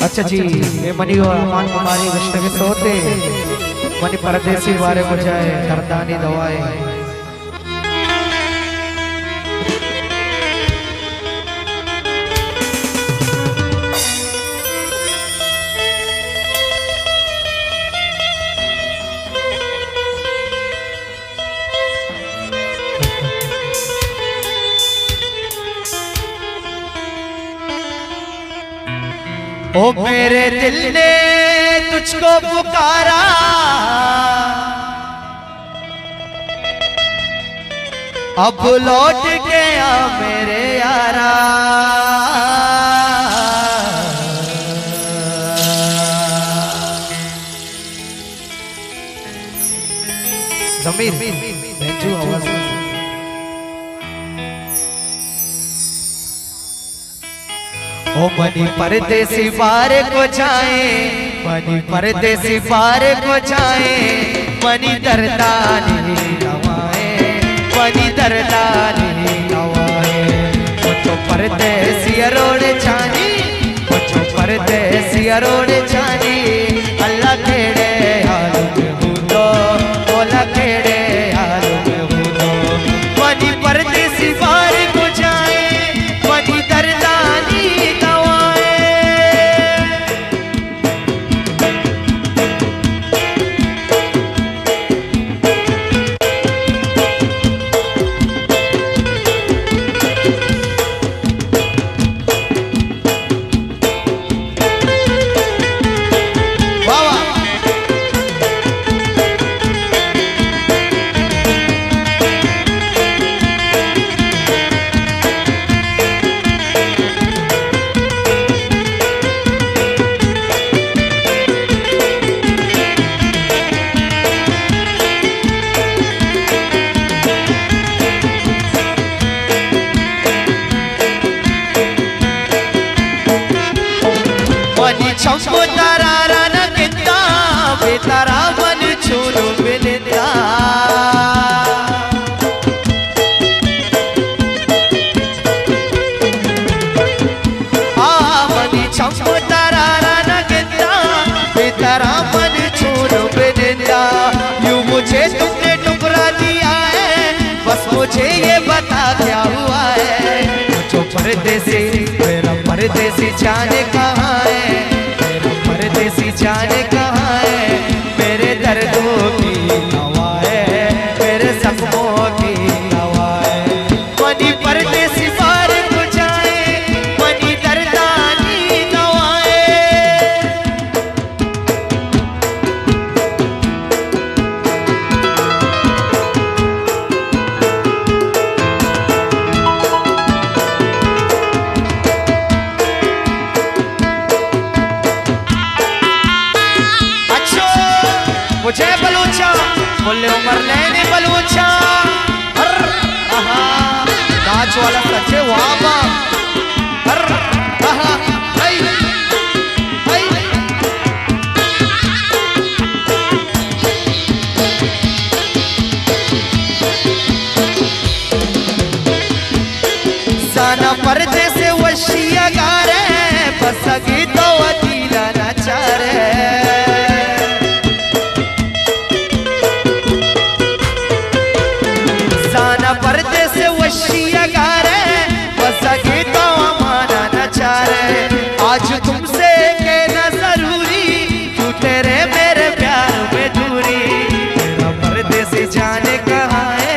अच्छा जी, ये मनी मान कुमारी विष्णु के सोते मनी परदेसी वारे को जाए दर्दानी दवाए। ओ मेरे दिल ने तुझको पुकारा, अब लौट के आ मेरे यारा। जमीर भेजू आवाज। ओ मनी परदेसी पार को जाए, मनी परदेसी पार को जाए, मनी दर्दानी दवाए, मनी दर्दानी दवाए। मुझो परदेसी अरोड़ जानी, मुझो परदेसी अरोड़ जानी। अल्लाह केड़े हाल में हूँ तो, ओला केड़े हाल में हूँ तो। मनी परदेसी पार को जाए, मनी दर्दानी तारा न किता बेतारा मन छोड़ो मिलता। मनी छमो तारा न किता बेतारा मन छोड़ो मिलता। यूं मुझे तुमने टुकड़ा दिया है, बस मुझे ये बता क्या हुआ है। मुझो परदेसी मेरा परदेसी जाने कहाँ है, परदेसी जाने कहाँ है। मेरे दर्दों की दवा है, मेरे जख्मों की दवा है। मनी परदेसी पार को जाए, मनी दर्दानी दवाए। मुझे बलूचा बोले उमर लेने बलूचा। नाच वाला सच्चे वाबा। साना पर्दे से वशिया गा रहे, बस गीतो वतीला नचा रहे। पर्दे से वशिया गा रहे, बस गीतो माना नचा रहे। आज तुमसे कहना जरूरी, तू तेरे मेरे प्यार में दूरी। मेरा परदेसी जाने कहाँ है,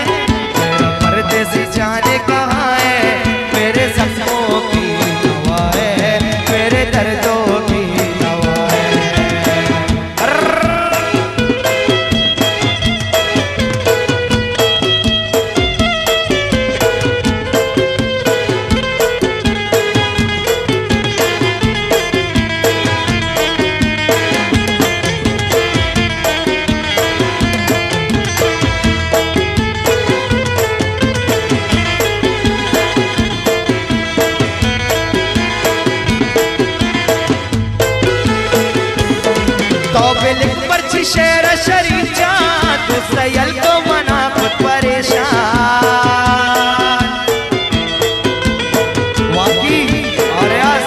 मेरा परदेसी जाने कहाँ है। मेरे जख्मों की दवा है, मेरे दर्दों की दवा है। शेर शरीफ जान तू सयल को मना खुद परेशान। वाकी और यार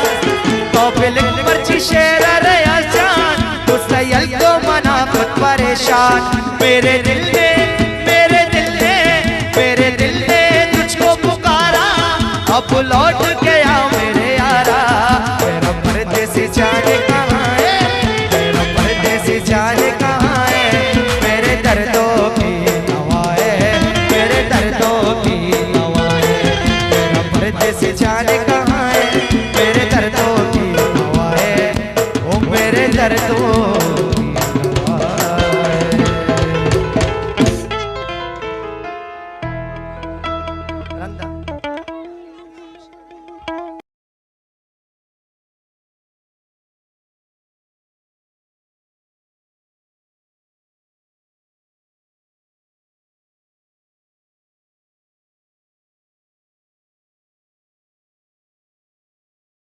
तो बिल्कुल मर्ची शेर रया जान, तो सयल तो मना खुद परेशान। मेरे दिल ने तुझको पुकारा, अब लौट गया मेरे यारा। मेरा परदेसी जाने कहाँ है, मेरा परदेसी जाने कहाँ है, मेरे दर्दों की दवा है, मेरे दर्दों की दवा है। मेरा परदेसी जाने कहाँ है, मेरे दर्दों की दवा है, ओ मेरे दर्दों